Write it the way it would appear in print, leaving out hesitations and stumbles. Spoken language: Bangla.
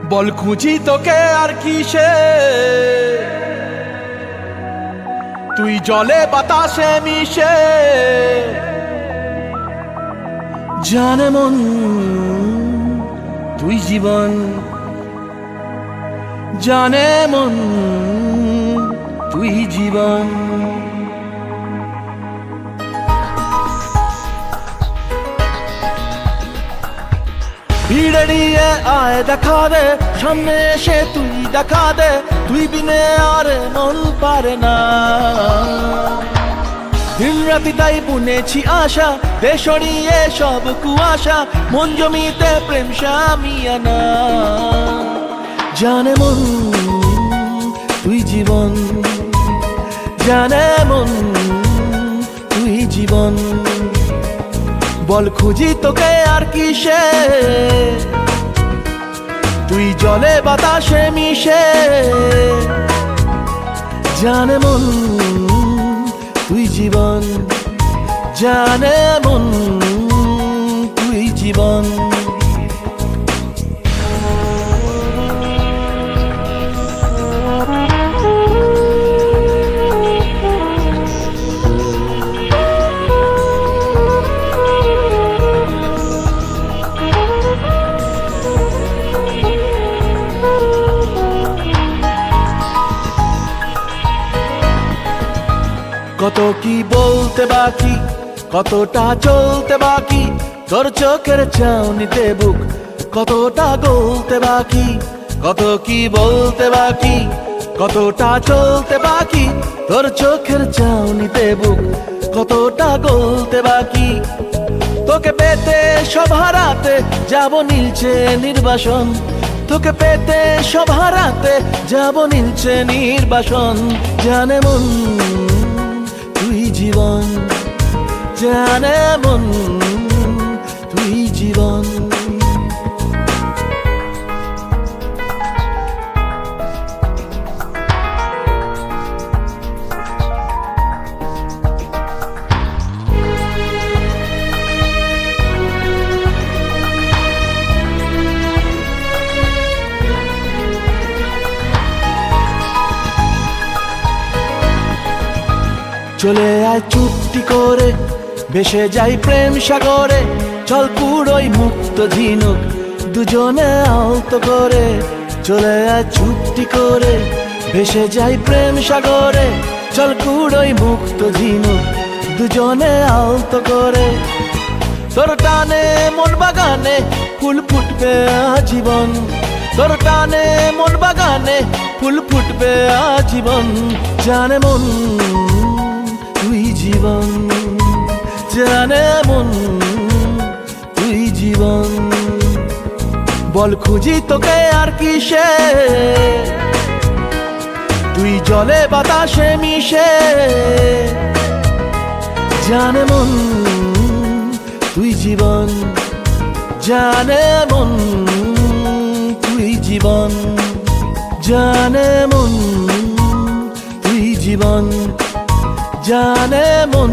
বল খুঁজি তোকে আর কিসে, তুই জলে বাতাসে মিশে। জানে মন তুই জীবন, জানে মন তুই জীবন। ভিড়ে নিয়ে আয় দেখা দে, সামনে এসে তুই দেখা দে, তুই বিনে আর মন পারে না। দিন রাতি তাই বুনেছি আশা, দে সরিয়ে সব কুয়াশা, মন জমিতে প্রেম শামিয়ানা। জানে মন তুই জীবন, জানে মন তুই জীবন। বল খুঁজি তোকে আর কিসে, তুই জলে বাতাসে মিশে। জানে মন তুই জীবন, জানে মন তুই জীবন। কত কি বলতে বাকি, কতটা চলতে বাকি, তোর চোখের চাউনিতে বুক কতটা গলতে বাকি। কত কি বলতে বাকি, কতটা চলতে বাকি, তোর চোখের চাউনিতে বুক কতটা গলতে বাকি। তোকে পেতে সব হারাতে যাব নীলছে নির্বাসন, তোকে পেতে সব হারাতে যাব নীলছে নির্বাসন। জানে মন তুই জীবন, জানে মন তুই জীবন। চলে আয় চুপটি করে, ভেসে যাই প্রেম সাগরে, চল পুরোই মুক্ত ঝিনুক দুজনে আলতো করে। চলে আয় চুপটি করে, ভেসে যাই প্রেম সাগরে, চল পুরোই মুক্ত ঝিনুক দুজনে আলতো করে। তোর টানে মন বাগানে ফুল ফুটবে আজীবন, তোর টানে মন বাগানে ফুল ফুটবে আজীবন। জানে মন তুই জীবন, জানে মন তুই জীবন। বল খুঁজি তোকে আর কিসে, তুই জলে বাতাসে মিশে। জানে মন তুই জীবন, জানে মন তুই জীবন। জানে মন তুই জীবন, জানে মন